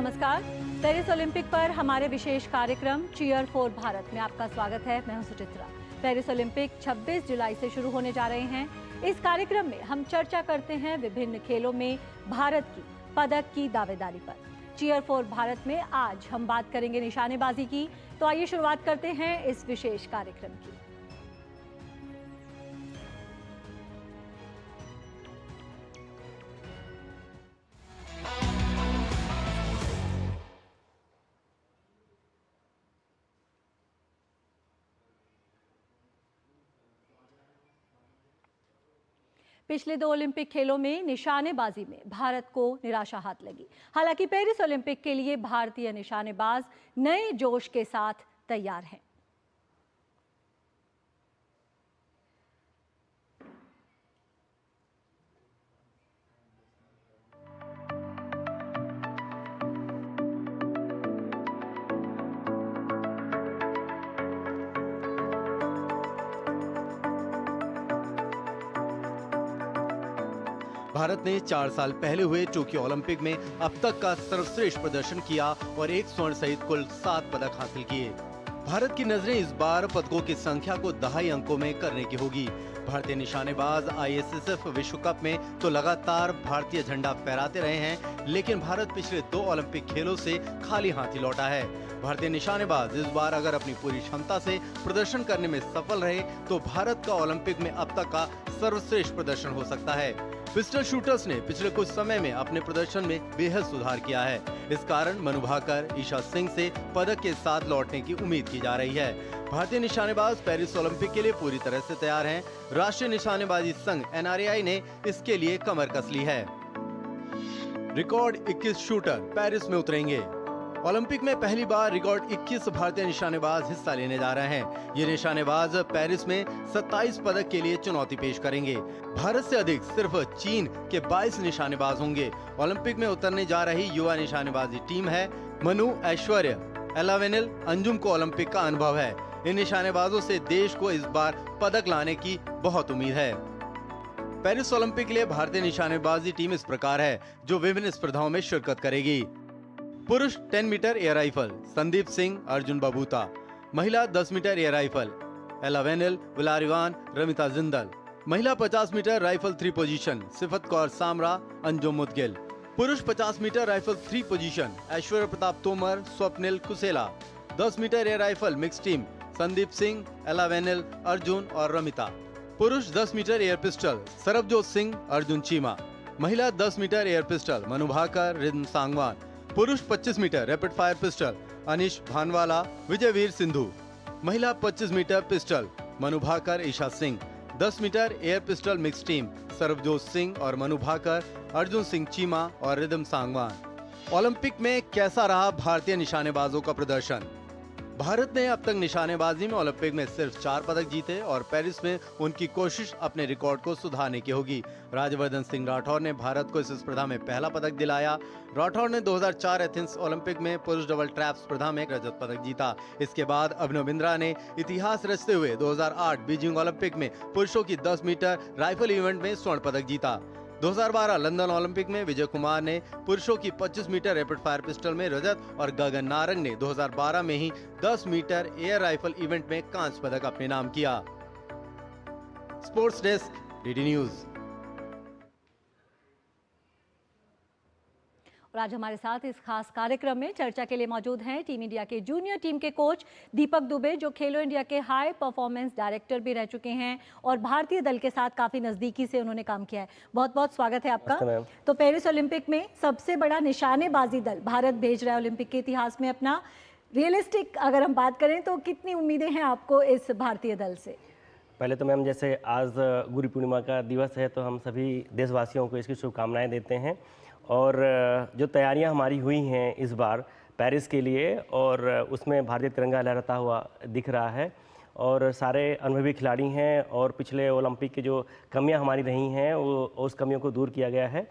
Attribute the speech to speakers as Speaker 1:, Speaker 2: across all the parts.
Speaker 1: नमस्कार। Paris Olympic पर हमारे विशेष कार्यक्रम चीयर फॉर भारत में आपका स्वागत है। मैं हूं सुचित्रा। पेरिस ओलंपिक 26 जुलाई से शुरू होने जा रहे हैं। इस कार्यक्रम में हम चर्चा करते हैं विभिन्न खेलों में भारत की पदक की दावेदारी पर। चीयर फॉर भारत में आज हम बात करेंगे निशानेबाजी की। तो आइए शुरुआत करते हैं इस विशेष कार्यक्रम की। पिछले 2 ओलंपिक खेलों में निशानेबाजी में भारत को निराशा हाथ लगी। हालांकि पेरिस ओलंपिक के लिए भारतीय निशानेबाज नए जोश के साथ तैयार हैं।
Speaker 2: भारत ने 4 साल पहले हुए टोक्यो ओलंपिक में अब तक का सर्वश्रेष्ठ प्रदर्शन किया और 1 स्वर्ण सहित कुल 7 पदक हासिल किए। भारत की नजरें इस बार पदकों की संख्या को दहाई अंकों में करने की होगी। भारतीय निशानेबाज ISSF विश्व कप में तो लगातार भारतीय झंडा फहराते रहे हैं, लेकिन भारत पिछले 2 ओलंपिक खेलों से खाली हाथ ही लौटा है। भारतीय निशानेबाज इस बार अगर अपनी पूरी क्षमता से प्रदर्शन करने में सफल रहे तो भारत का ओलंपिक में अब तक का सर्वश्रेष्ठ प्रदर्शन हो सकता है। पिस्टल शूटर्स ने पिछले कुछ समय में अपने प्रदर्शन में बेहद सुधार किया है। इस कारण मनु भाकर, ईशा सिंह से पदक के साथ लौटने की उम्मीद की जा रही है। भारतीय निशानेबाज पेरिस ओलंपिक के लिए पूरी तरह से तैयार हैं। राष्ट्रीय निशानेबाजी संघ NRAI ने इसके लिए कमर कस ली है। रिकॉर्ड 21 शूटर पेरिस में उतरेंगे। ओलंपिक में पहली बार रिकॉर्ड 21 भारतीय निशानेबाज हिस्सा लेने जा रहे हैं। ये निशानेबाज पेरिस में 27 पदक के लिए चुनौती पेश करेंगे। भारत से अधिक सिर्फ चीन के 22 निशानेबाज होंगे। ओलंपिक में उतरने जा रही युवा निशानेबाजी टीम है। मनु, ऐश्वर्य, एलावेनिल, अंजुम को ओलंपिक का अनुभव है। इन निशानेबाजों से देश को इस बार पदक लाने की बहुत उम्मीद है। पेरिस ओलंपिक के लिए भारतीय निशानेबाजी टीम इस प्रकार है, जो विभिन्न स्पर्धाओं में शिरकत करेगी। पुरुष 10 metre air rifle Sandeep Singh, Arjun Babuta. महिला 10 metre air rifle Elavenil, Valarivan, Ramita Jindal. महिला 50 मीटर राइफल 3 पोजीशन सिफत कौर सामरा, अंजुम मुदगिल। पुरुष 50 metre rifle 3 position Aishwary Pratap Tomar, Swapnil Kusale. 10 metre air rifle mix team Sandeep Singh, Elavenil, Arjun और रमिता। पुरुष 10 metre air pistol Sarabjot Singh, Arjun Cheema. महिला 10 metre air pistol Manu Bhaker, Rhythm Sangwan. पुरुष 25 metre rapid fire pistol Anish Bhanwala, Vijayveer Sidhu. महिला 25 metre pistol Manu Bhaker, Esha Singh. 10 metre air pistol mix team Sarabjot Singh और मनु भाकर, अर्जुन सिंह चीमा और रिदम सांगवान। ओलंपिक में कैसा रहा भारतीय निशानेबाजों का प्रदर्शन? भारत ने अब तक निशानेबाजी में ओलंपिक में सिर्फ 4 पदक जीते और पेरिस में उनकी कोशिश अपने रिकॉर्ड को सुधारने की होगी। राज्यवर्धन सिंह राठौर ने भारत को इस स्पर्धा में पहला पदक दिलाया। राठौर ने 2004 एथेंस ओलंपिक में पुरुष डबल ट्रैप स्पर्धा में रजत पदक जीता। इसके बाद अभिनव बिंद्रा ने इतिहास रचते हुए 2008 बीजिंग ओलंपिक में पुरुषों की 10 मीटर राइफल इवेंट में स्वर्ण पदक जीता। 2012 लंदन ओलंपिक में विजय कुमार ने पुरुषों की 25 मीटर रैपिड फायर पिस्टल में रजत और गगन नारंग ने 2012 में ही 10 मीटर एयर राइफल इवेंट में कांस्य पदक अपने नाम किया। Sports desk, DD news.
Speaker 1: और आज हमारे साथ इस खास कार्यक्रम में चर्चा के लिए मौजूद हैं टीम इंडिया के जूनियर टीम के कोच दीपक दुबे, जो खेलो इंडिया के हाई परफॉर्मेंस डायरेक्टर भी रह चुके हैं और भारतीय दल के साथ काफी नजदीकी से उन्होंने काम किया है। बहुत बहुत स्वागत है आपका। तो पेरिस ओलंपिक में सबसे बड़ा निशानेबाजी दल भारत भेज रहा है ओलंपिक के इतिहास में अपना। रियलिस्टिक अगर हम बात करें तो कितनी उम्मीदें हैं आपको इस भारतीय दल से?
Speaker 3: पहले तो मैम, जैसे आज गुरु पूर्णिमा का दिवस है तो हम सभी देशवासियों को इसकी शुभकामनाएं देते हैं। और जो तैयारियां हमारी हुई हैं इस बार पेरिस के लिए, और उसमें भारतीय तिरंगा लहराता हुआ दिख रहा है और सारे अनुभवी खिलाड़ी हैं और पिछले ओलंपिक की जो कमियां हमारी रही हैं वो उस कमियों को दूर किया गया है।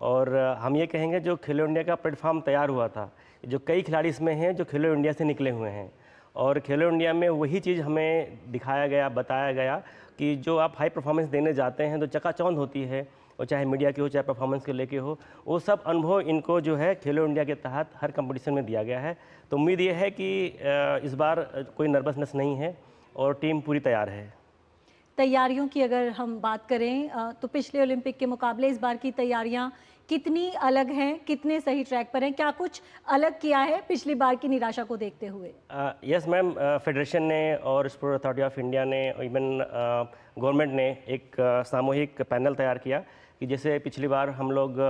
Speaker 3: और हम ये कहेंगे जो खेलो इंडिया का प्लेटफॉर्म तैयार हुआ था, जो कई खिलाड़ी इसमें हैं जो खेलो इंडिया से निकले हुए हैं और खेलो इंडिया में वही चीज़ हमें दिखाया गया, बताया गया कि जो आप हाई परफॉर्मेंस देने जाते हैं तो चकाचौंध होती है और चाहे मीडिया की हो, चाहे परफॉर्मेंस को लेके हो, वो सब अनुभव इनको जो है खेलो इंडिया के तहत हर कंपटीशन में दिया गया है। तो उम्मीद ये है कि इस बार कोई नर्वसनेस नहीं है और टीम पूरी तैयार है।
Speaker 1: तैयारियों की अगर हम बात करें तो पिछले ओलंपिक के मुकाबले इस बार की तैयारियां कितनी अलग हैं, कितने सही ट्रैक पर हैं, क्या कुछ अलग किया है पिछली बार की निराशा को देखते हुए?
Speaker 3: यस मैम, फेडरेशन ने और स्पोर्ट्स अथॉरिटी ऑफ इंडिया ने, इवन गवर्नमेंट ने एक सामूहिक पैनल तैयार किया कि जैसे पिछली बार हम लोग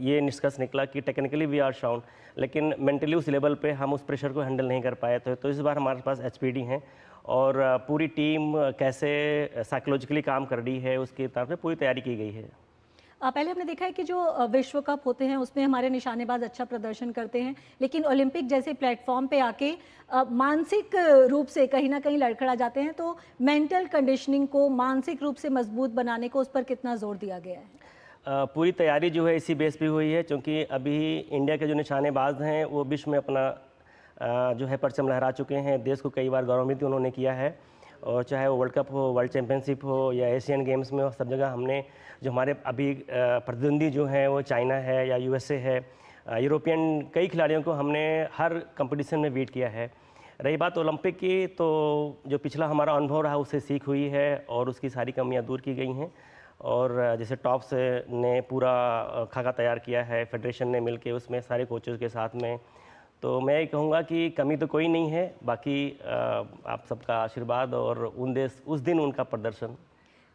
Speaker 3: ये निष्कर्ष निकला कि टेक्निकली वी आर साउंड, लेकिन मेंटली उस लेवल पे हम उस प्रेशर को हैंडल नहीं कर पाए थे। तो इस बार हमारे पास HPD हैं और पूरी टीम कैसे साइकोलॉजिकली काम कर रही है उसकी तरफ से पूरी तैयारी की गई है।
Speaker 1: पहले हमने देखा है कि जो विश्व कप होते हैं उसमें हमारे निशानेबाज अच्छा प्रदर्शन करते हैं, लेकिन ओलंपिक जैसे प्लेटफॉर्म पे आके मानसिक रूप से कहीं ना कहीं लड़खड़ा जाते हैं। तो मेंटल कंडीशनिंग को, मानसिक रूप से मजबूत बनाने को, उस पर कितना जोर दिया गया है?
Speaker 3: पूरी तैयारी जो है इसी बेस पे हुई है, क्योंकि अभी इंडिया के जो निशानेबाज हैं वो विश्व में अपना जो है परचम लहरा चुके हैं। देश को कई बार गौरवान्वित उन्होंने किया है, और चाहे वो वर्ल्ड कप हो, वर्ल्ड चैम्पियनशिप हो या एशियन गेम्स में हो, सब जगह हमने जो हमारे अभी प्रतिद्वंदी जो हैं वो चाइना है या USA है, यूरोपियन कई खिलाड़ियों को हमने हर कंपटीशन में बीट किया है। रही बात ओलंपिक की, तो जो पिछला हमारा अनुभव रहा उससे सीख हुई है और उसकी सारी कमियां दूर की गई हैं। और जैसे टॉप्स ने पूरा खाका तैयार किया है, फेडरेशन ने मिलके उसमें सारे कोचेज़ के साथ में, तो मैं ये कहूँगा कि कमी तो कोई नहीं है, बाकी आप सबका आशीर्वाद और उस दिन उनका प्रदर्शन।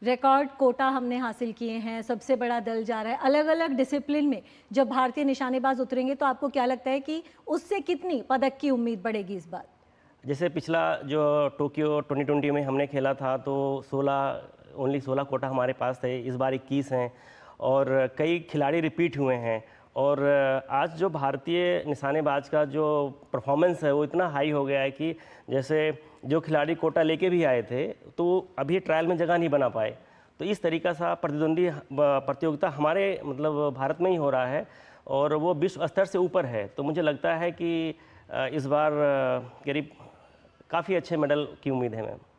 Speaker 1: रिकॉर्ड कोटा हमने हासिल किए हैं, सबसे बड़ा दल जा रहा है। अलग अलग डिसिप्लिन में जब भारतीय निशानेबाज उतरेंगे तो आपको क्या लगता है कि उससे कितनी पदक की उम्मीद बढ़ेगी इस बार?
Speaker 3: जैसे पिछला जो टोक्यो 2020 में हमने खेला था तो 16 कोटा हमारे पास थे, इस बार 21 हैं और कई खिलाड़ी रिपीट हुए हैं। और आज जो भारतीय निशानेबाज का जो परफॉर्मेंस है वो इतना हाई हो गया है कि जैसे जो खिलाड़ी कोटा लेके भी आए थे तो अभी ट्रायल में जगह नहीं बना पाए। तो इस तरीका सा प्रतियोगिता हमारे मतलब भारत में ही हो रहा है और वो विश्व स्तर से ऊपर है। तो मुझे लगता है कि इस बार करीब काफ़ी अच्छे मेडल की उम्मीद है मैम।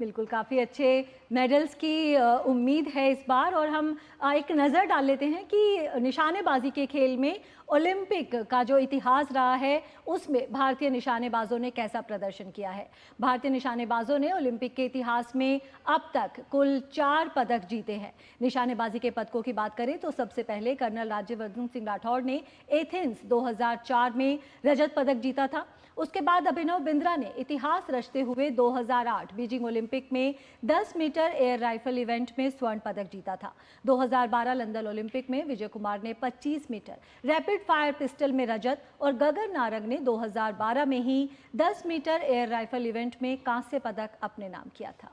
Speaker 1: बिल्कुल, काफ़ी अच्छे मेडल्स की उम्मीद है इस बार। और हम एक नज़र डाल लेते हैं कि निशानेबाजी के खेल में ओलंपिक का जो इतिहास रहा है उसमें भारतीय निशानेबाजों ने कैसा प्रदर्शन किया है। भारतीय निशानेबाजों ने ओलंपिक के इतिहास में अब तक कुल 4 पदक जीते हैं। निशानेबाजी के पदकों की बात करें तो सबसे पहले कर्नल राज्यवर्धन सिंह राठौड़ ने एथेंस 2004 में रजत पदक जीता था। उसके बाद अभिनव बिंद्रा ने इतिहास रचते हुए 2008 बीजिंग ओलंपिक में 10 मीटर एयर राइफल इवेंट में स्वर्ण पदक जीता था। 2012 लंदन ओलंपिक में विजय कुमार ने 25 मीटर रैपिड फायर पिस्टल में रजत और गगन नारंग ने 2012 में ही 10 मीटर एयर राइफल इवेंट में कांस्य पदक अपने नाम किया था।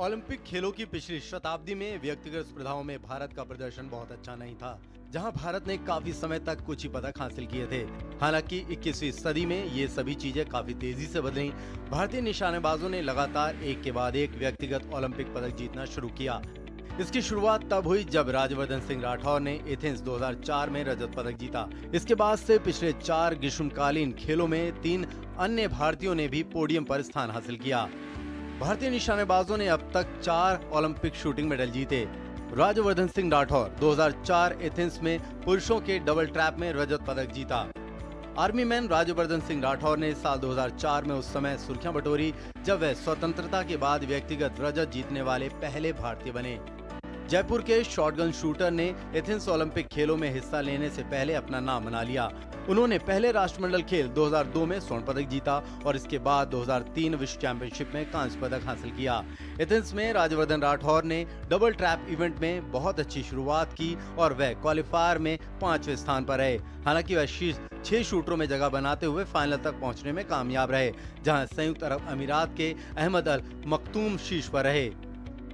Speaker 2: ओलंपिक खेलों की पिछली शताब्दी में व्यक्तिगत स्पर्धाओं में भारत का प्रदर्शन बहुत अच्छा नहीं था, जहां भारत ने काफी समय तक कुछ ही पदक हासिल किए थे। हालांकि 21वीं सदी में ये सभी चीजें काफी तेजी से बदलीं। भारतीय निशानेबाजों ने लगातार एक के बाद एक व्यक्तिगत ओलंपिक पदक जीतना शुरू किया। इसकी शुरुआत तब हुई जब राज्यवर्धन सिंह राठौर ने एथेंस 2004 में रजत पदक जीता। इसके बाद से पिछले 4 ग्रीष्मकालीन खेलों में 3 अन्य भारतीयों ने भी पोडियम पर स्थान हासिल किया। भारतीय निशानेबाजों ने अब तक 4 ओलंपिक शूटिंग मेडल जीते। राज्यवर्धन सिंह राठौर 2004 एथेंस में पुरुषों के डबल ट्रैप में रजत पदक जीता। आर्मी मैन राज्यवर्धन सिंह राठौर ने साल 2004 में उस समय सुर्खियां बटोरी जब वह स्वतंत्रता के बाद व्यक्तिगत रजत जीतने वाले पहले भारतीय बने। जयपुर के शॉटगन शूटर ने एथेंस ओलंपिक खेलों में हिस्सा लेने से पहले अपना नाम बना लिया। उन्होंने पहले राष्ट्रमंडल खेल 2002 में स्वर्ण पदक जीता और इसके बाद 2003 विश्व चैंपियनशिप में कांस्य पदक हासिल किया। एथेंस में राज्यवर्धन राठौर ने डबल ट्रैप इवेंट में बहुत अच्छी शुरुआत की और वह क्वालिफायर में 5वें स्थान पर रहे। हालांकि वह शीर्ष 6 शूटरों में जगह बनाते हुए फाइनल तक पहुंचने में कामयाब रहे, जहां संयुक्त अरब अमीरात के अहमद अल मखतूम शीर्ष पर रहे।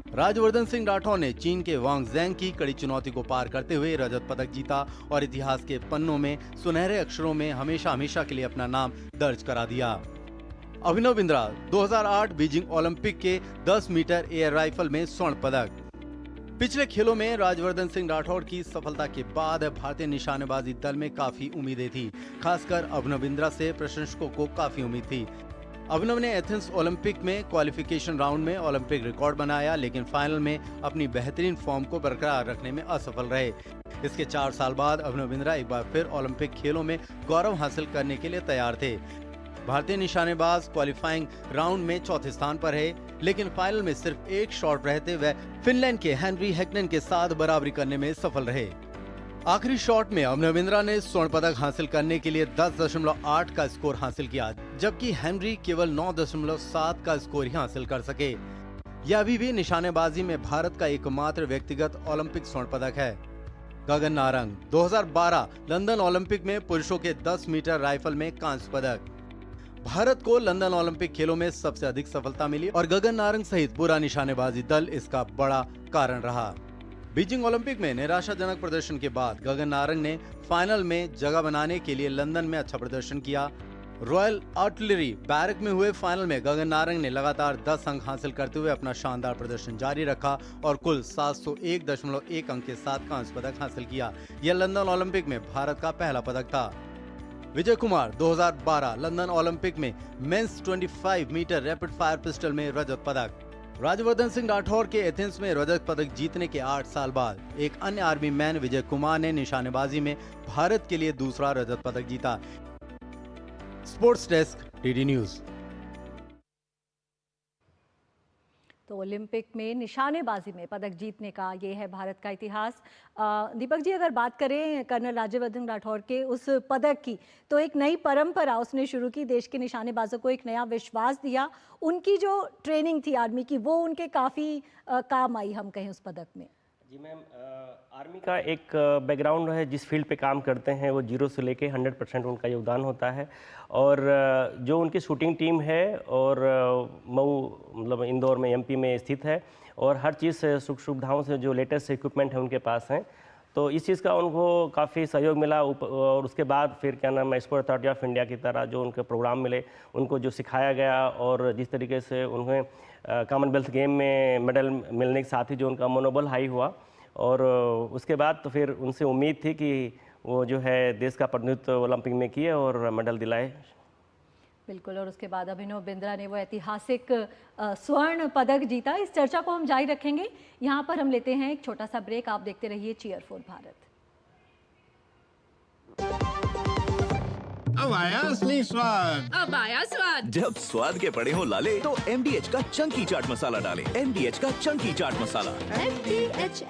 Speaker 2: राज्यवर्धन सिंह राठौर ने चीन के वांग ज़ैंग की कड़ी चुनौती को पार करते हुए रजत पदक जीता और इतिहास के पन्नों में सुनहरे अक्षरों में हमेशा के लिए अपना नाम दर्ज करा दिया। अभिनव बिंद्रा 2008 बीजिंग ओलंपिक के 10 मीटर एयर राइफल में स्वर्ण पदक। पिछले खेलों में राज्यवर्धन सिंह राठौर की सफलता के बाद भारतीय निशानेबाजी दल में काफी उम्मीदें थी। खासकर अभिनव बिंद्रा से प्रशंसकों को काफी उम्मीद थी। अभिनव ने एथेंस ओलंपिक में क्वालिफिकेशन राउंड में ओलंपिक रिकॉर्ड बनाया, लेकिन फाइनल में अपनी बेहतरीन फॉर्म को बरकरार रखने में असफल रहे। इसके 4 साल बाद अभिनव बिंद्रा एक बार फिर ओलंपिक खेलों में गौरव हासिल करने के लिए तैयार थे। भारतीय निशानेबाज क्वालिफाइंग राउंड में चौथे स्थान पर है, लेकिन फाइनल में सिर्फ एक शॉट रहते वह फिनलैंड के हेनरी हैकनेन के साथ बराबरी करने में सफल रहे। आखिरी शॉट में अभिनव बिंद्रा ने स्वर्ण पदक हासिल करने के लिए 10.8 का स्कोर हासिल किया, जबकि हेनरी केवल 9.7 का स्कोर ही हासिल कर सके। यह अभी भी निशानेबाजी में भारत का एकमात्र व्यक्तिगत ओलंपिक स्वर्ण पदक है। गगन नारंग 2012 लंदन ओलंपिक में पुरुषों के 10 मीटर राइफल में कांस्य पदक। भारत को लंदन ओलंपिक खेलों में सबसे अधिक सफलता मिली और गगन नारंग सहित पूरा निशानेबाजी दल इसका बड़ा कारण रहा। बीजिंग ओलंपिक में निराशाजनक प्रदर्शन के बाद गगन नारंग ने फाइनल में जगह बनाने के लिए लंदन में अच्छा प्रदर्शन किया। रॉयल आर्टिलरी बैरक में हुए फाइनल में गगन नारंग ने लगातार 10 अंक हासिल करते हुए अपना शानदार प्रदर्शन जारी रखा और कुल 701.1 अंक के साथ कांस्य पदक हासिल किया। यह लंदन ओलंपिक में भारत का पहला पदक था। विजय कुमार 2012 लंदन ओलंपिक में men's 25 metre rapid fire pistol में रजत पदक। राज्यवर्धन सिंह राठौर के एथेंस में रजत पदक जीतने के 8 साल बाद एक अन्य आर्मी मैन विजय कुमार ने निशानेबाजी में भारत के लिए दूसरा रजत पदक जीता। Sports desk, DD news.
Speaker 1: तो ओलंपिक में निशानेबाजी में पदक जीतने का ये है भारत का इतिहास। दीपक जी, अगर बात करें कर्नल राज्यवर्धन राठौर के उस पदक की, तो एक नई परंपरा उसने शुरू की, देश के निशानेबाजों को एक नया विश्वास दिया। उनकी जो ट्रेनिंग थी आर्मी की, वो उनके काफ़ी काम आई, हम कहें, उस पदक में।
Speaker 3: जी मैम, आर्मी का एक बैकग्राउंड है, जिस फील्ड पे काम करते हैं वो 0 से लेके 100% उनका योगदान होता है। और जो उनकी शूटिंग टीम है और मऊ मतलब इंदौर में एमपी में स्थित है और हर चीज़ से सुख सुविधाओं से जो लेटेस्ट इक्विपमेंट है उनके पास हैं, तो इस चीज़ का उनको काफ़ी सहयोग मिला। और उसके बाद फिर क्या नाम है, स्पोर्ट्स अथॉरिटी ऑफ इंडिया की तरह जो उनके प्रोग्राम मिले, उनको जो सिखाया गया और जिस तरीके से उन्हें कॉमनवेल्थ गेम में मेडल मिलने के साथ ही जो उनका मनोबल हाई हुआ, और उसके बाद तो फिर उनसे उम्मीद थी कि वो जो है देश का प्रतिनिधित्व ओलंपिक में किए और मेडल दिलाए।
Speaker 1: बिल्कुल, और उसके बाद अभिनव बिंद्रा ने वो ऐतिहासिक स्वर्ण पदक जीता। इस चर्चा को हम जारी रखेंगे। यहाँ पर हम लेते हैं एक छोटा सा ब्रेक। आप देखते रहिए चीयर फॉर भारत।
Speaker 4: अब आया असली स्वाद।
Speaker 5: अब आया स्वाद।
Speaker 6: जब स्वाद के पड़े हो लाले तो MDH का चंकी चाट मसाला डालें। MDH का चंकी चाट मसाला।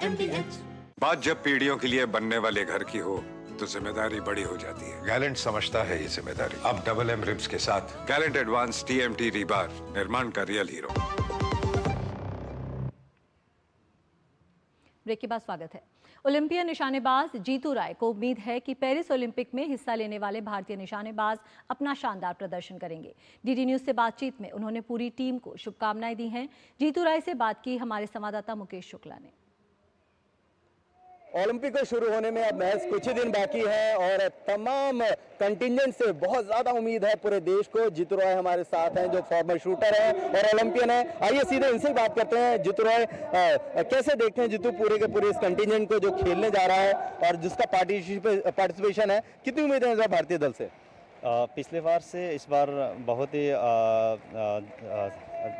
Speaker 5: MDH।
Speaker 7: बात जब पीढ़ियों के लिए बनने वाले घर की हो तो जिम्मेदारी बड़ी हो जाती है। गैलेंट समझता है ये जिम्मेदारी। अब डबल M रिब्स के साथ गैलेंट एडवांस TMT रीबार, निर्माण का रियल हीरो।
Speaker 1: ब्रेक के बाद स्वागत है। ओलंपियन निशानेबाज जीतू राय को उम्मीद है कि पेरिस ओलंपिक में हिस्सा लेने वाले भारतीय निशानेबाज अपना शानदार प्रदर्शन करेंगे। डीडी न्यूज से बातचीत में उन्होंने पूरी टीम को शुभकामनाएं दी हैं। जीतू राय से बात की हमारे संवाददाता मुकेश शुक्ला ने।
Speaker 8: ओलंपिक को शुरू होने में अब महज कुछ ही दिन बाकी है और तमाम कंटिजेंट से बहुत ज्यादा उम्मीद है पूरे देश को। जीतू रॉय हमारे साथ हैं जो फॉर्मर शूटर है और ओलंपियन है। आइए सीधे इनसे बात करते हैं। जीतू रॉय, कैसे देखते हैं जीतू पूरे के पूरे इस कंटिजेंट को जो खेलने जा रहा है और जिसका पार्टिसिपेशन है, कितनी उम्मीद है इस बार भारतीय दल से?
Speaker 9: पिछले बार से इस बार बहुत ही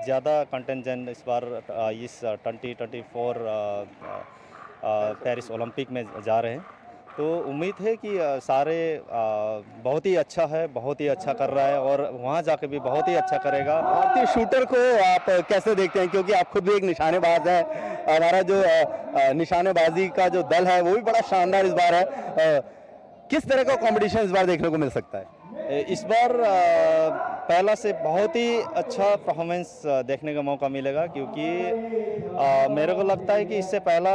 Speaker 9: ज़्यादा कंटिजेंट इस बार इस 2024 पेरिस ओलंपिक में जा रहे हैं, तो उम्मीद है कि सारे बहुत ही अच्छा है, बहुत ही अच्छा कर रहा है और वहाँ जाके भी बहुत ही अच्छा करेगा।
Speaker 8: भारतीय शूटर को आप कैसे देखते हैं, क्योंकि आप खुद भी एक निशानेबाज है, हमारा जो निशानेबाजी का जो दल है वो भी बड़ा शानदार इस बार है। किस तरह का कंपटीशन इस बार देखने को मिल सकता है?
Speaker 9: इस बार पहला से बहुत ही अच्छा परफॉर्मेंस देखने का मौका मिलेगा, क्योंकि मेरे को लगता है कि इससे पहला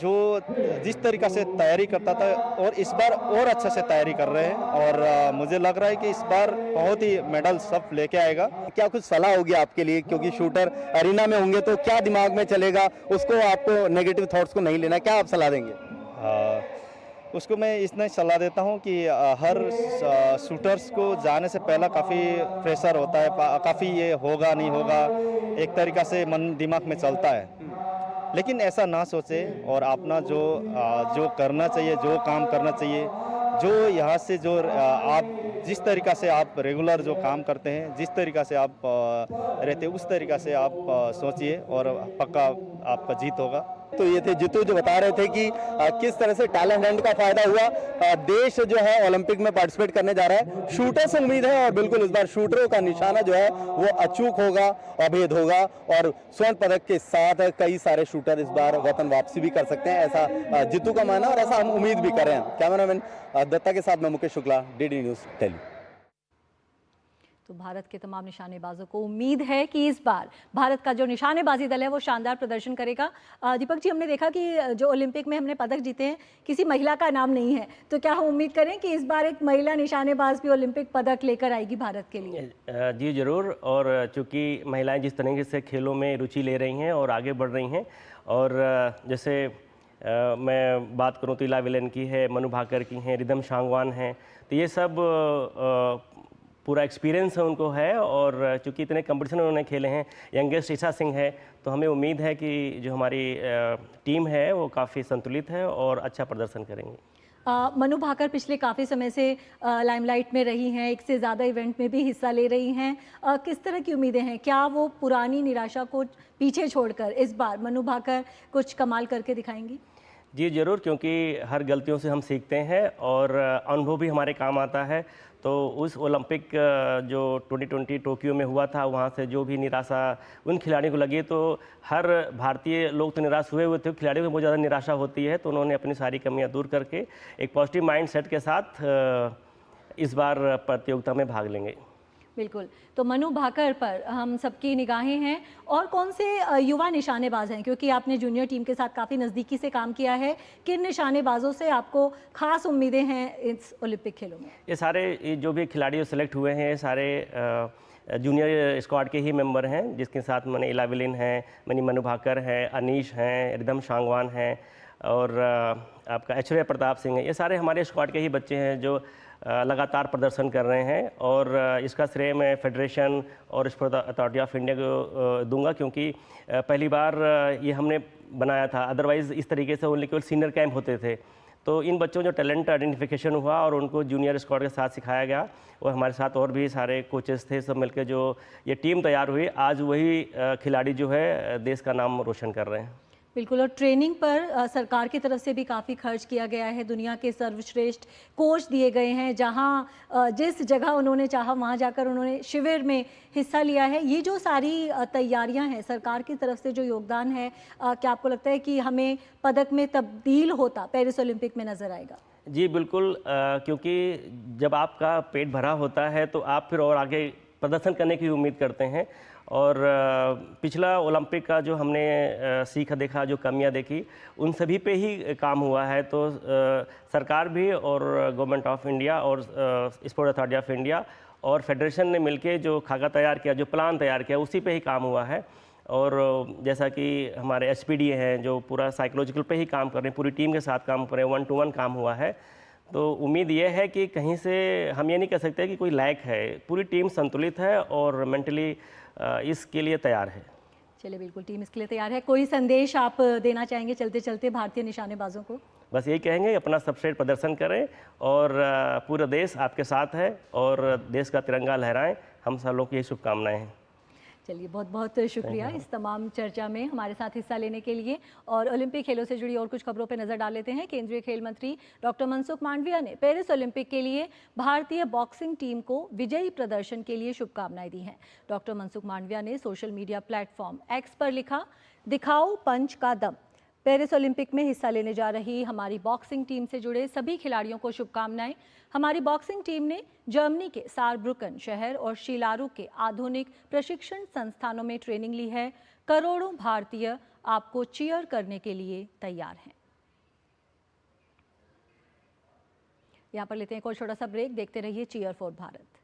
Speaker 9: जो जिस तरीक़ा से तैयारी करता था और इस बार और अच्छा से तैयारी कर रहे हैं और मुझे लग रहा है कि इस बार बहुत ही मेडल सब लेके आएगा।
Speaker 8: क्या कुछ सलाह होगी आपके लिए, क्योंकि शूटर अरीना में होंगे, तो क्या दिमाग में चलेगा, उसको आपको नेगेटिव थॉट्स को नहीं लेना, क्या आप सलाह देंगे?
Speaker 9: उसको मैं इतना ही सलाह देता हूं कि हर शूटर्स को जाने से पहला काफ़ी प्रेशर होता है, काफ़ी ये होगा नहीं होगा एक तरीक़ा से मन दिमाग में चलता है, लेकिन ऐसा ना सोचे और अपना जो करना चाहिए, जो काम करना चाहिए जो यहाँ से जो आप जिस तरीक़ा से आप रेगुलर जो काम करते हैं, जिस तरीक़ा से आप रहते हैं, उस तरीक़ा से आप सोचिए और पक्का आपका जीत होगा।
Speaker 8: तो ये थे जीतू जो बता रहे थे कि किस तरह से टैलेंट हंट का फायदा हुआ। देश जो है ओलंपिक में पार्टिसिपेट करने जा रहा है। शूटर से उम्मीद है और बिल्कुल इस बार शूटरों का निशाना जो है वो अचूक होगा, अभेद होगा और स्वर्ण पदक के साथ कई सारे शूटर इस बार वतन वापसी भी कर सकते हैं, ऐसा जीतू का मानना और ऐसा हम उम्मीद भी कर रहे हैं। कैमरामैन दत्ता के साथ मैं मुकेश शुक्ला, डीडी न्यूज़ दिल्ली।
Speaker 1: तो भारत के तमाम निशानेबाजों को उम्मीद है कि इस बार भारत का जो निशानेबाजी दल है वो शानदार प्रदर्शन करेगा। दीपक जी, हमने देखा कि जो ओलंपिक में हमने पदक जीते हैं किसी महिला का नाम नहीं है, तो क्या हम उम्मीद करें कि इस बार एक महिला निशानेबाज भी ओलंपिक पदक लेकर आएगी भारत के लिए?
Speaker 3: जी ज़रूर। और चूँकि महिलाएं जिस तरीके से खेलों में रुचि ले रही हैं और आगे बढ़ रही हैं, और जैसे मैं बात करूँ तो इला विलेन की है, मनु भाकर की हैं, रिदम शांगवान हैं, तो ये सब पूरा एक्सपीरियंस है उनको है। और चूँकि इतने कंपटीशन उन्होंने खेले हैं, यंगेस्ट ईशा सिंह है, तो हमें उम्मीद है कि जो हमारी टीम है वो काफ़ी संतुलित है और अच्छा प्रदर्शन करेंगे।
Speaker 1: मनु भाकर पिछले काफ़ी समय से लाइमलाइट में रही हैं, एक से ज़्यादा इवेंट में भी हिस्सा ले रही हैं। किस तरह की उम्मीदें हैं? क्या वो पुरानी निराशा को पीछे छोड़कर इस बार मनु भाकर कुछ कमाल करके दिखाएंगी?
Speaker 3: जी ज़रूर, क्योंकि हर गलतियों से हम सीखते हैं और अनुभव भी हमारे काम आता है। तो उस ओलंपिक जो 2020 टोक्यो में हुआ था, वहाँ से जो भी निराशा उन खिलाड़ियों को लगी, तो हर भारतीय लोग तो निराश हुए थे, खिलाड़ियों को बहुत ज़्यादा निराशा होती है। तो उन्होंने अपनी सारी कमियां दूर करके एक पॉजिटिव माइंड सेट के साथ इस बार प्रतियोगिता में भाग लेंगे।
Speaker 1: बिल्कुल। तो मनु भाकर पर हम सबकी निगाहें हैं। और कौन से युवा निशानेबाज हैं, क्योंकि आपने जूनियर टीम के साथ काफ़ी नज़दीकी से काम किया है, किन निशानेबाजों से आपको खास उम्मीदें हैं इस ओलंपिक खेलों में?
Speaker 3: ये सारे जो भी खिलाड़ी सेलेक्ट हुए हैं, ये सारे जूनियर स्क्वाड के ही मेंबर हैं, जिसके साथ मैंने इला विलेन हैं, मनु भाकर हैं, अनीश हैं, रिदम शांगवान हैं और आपका ऐश्वर्या प्रताप सिंह है। ये सारे हमारे स्क्वाड के ही बच्चे हैं जो लगातार प्रदर्शन कर रहे हैं। और इसका श्रेय मैं फेडरेशन और स्पोर्ट अथॉरिटी ऑफ इंडिया को दूंगा, क्योंकि पहली बार ये हमने बनाया था। अदरवाइज़ इस तरीके से ओनली केवल सीनियर कैंप होते थे। तो इन बच्चों जो टैलेंट आइडेंटिफिकेशन हुआ और उनको जूनियर स्क्वाड के साथ सिखाया गया, और हमारे साथ और भी सारे कोचेस थे, सब मिलकर जो ये टीम तैयार हुई, आज वही खिलाड़ी जो है देश का नाम रोशन कर रहे हैं।
Speaker 1: बिल्कुल। और ट्रेनिंग पर सरकार की तरफ से भी काफ़ी खर्च किया गया है। दुनिया के सर्वश्रेष्ठ कोच दिए गए हैं, जहां जिस जगह उन्होंने चाहा वहां जाकर उन्होंने शिविर में हिस्सा लिया है। ये जो सारी तैयारियां हैं, सरकार की तरफ से जो योगदान है, क्या आपको लगता है कि हमें पदक में तब्दील होता पेरिस ओलंपिक में नज़र आएगा?
Speaker 3: जी बिल्कुल, क्योंकि जब आपका पेट भरा होता है तो आप फिर और आगे प्रदर्शन करने की उम्मीद करते हैं। और पिछला ओलंपिक का जो हमने सीखा देखा, जो कमियां देखी, उन सभी पे ही काम हुआ है। तो सरकार भी और गवर्नमेंट ऑफ इंडिया और स्पोर्ट अथॉरिटी ऑफ इंडिया और फेडरेशन ने मिलके जो खाका तैयार किया, जो प्लान तैयार किया, उसी पे ही काम हुआ है। और जैसा कि हमारे एचपीडी हैं जो पूरा साइकोलॉजिकल पे ही काम कर रहे हैं, पूरी टीम के साथ काम कर रहे हैं, 1 to 1 काम हुआ है। तो उम्मीद ये है कि कहीं से हम ये नहीं कह सकते कि कोई लैक है, पूरी टीम संतुलित है और मेंटली इसके लिए तैयार है।
Speaker 1: चलिए, बिल्कुल टीम इसके लिए तैयार है। कोई संदेश आप देना चाहेंगे चलते चलते भारतीय निशानेबाजों को?
Speaker 3: बस यही कहेंगे, अपना सबसे प्रदर्शन करें और पूरा देश आपके साथ है और देश का तिरंगा लहराएं। हम सब लोग की यही शुभकामनाएं हैं।
Speaker 1: चलिए, बहुत बहुत शुक्रिया इस तमाम चर्चा में हमारे साथ हिस्सा लेने के लिए। और ओलंपिक खेलों से जुड़ी और कुछ खबरों पर नजर डाल लेते हैं। केंद्रीय खेल मंत्री डॉक्टर मनसुख मांडविया ने पेरिस ओलंपिक के लिए भारतीय बॉक्सिंग टीम को विजयी प्रदर्शन के लिए शुभकामनाएं दी हैं। डॉक्टर मनसुख मांडविया ने सोशल मीडिया प्लेटफॉर्म एक्स पर लिखा, दिखाओ पंच का दम। पेरिस ओलंपिक में हिस्सा लेने जा रही हमारी बॉक्सिंग टीम से जुड़े सभी खिलाड़ियों को शुभकामनाएं। हमारी बॉक्सिंग टीम ने जर्मनी के सारब्रुकन शहर और शिलारू के आधुनिक प्रशिक्षण संस्थानों में ट्रेनिंग ली है। करोड़ों भारतीय आपको चीयर करने के लिए तैयार हैं। यहाँ पर लेते हैं एक और छोटा सा ब्रेक। देखते रहिए चीयर फॉर भारत।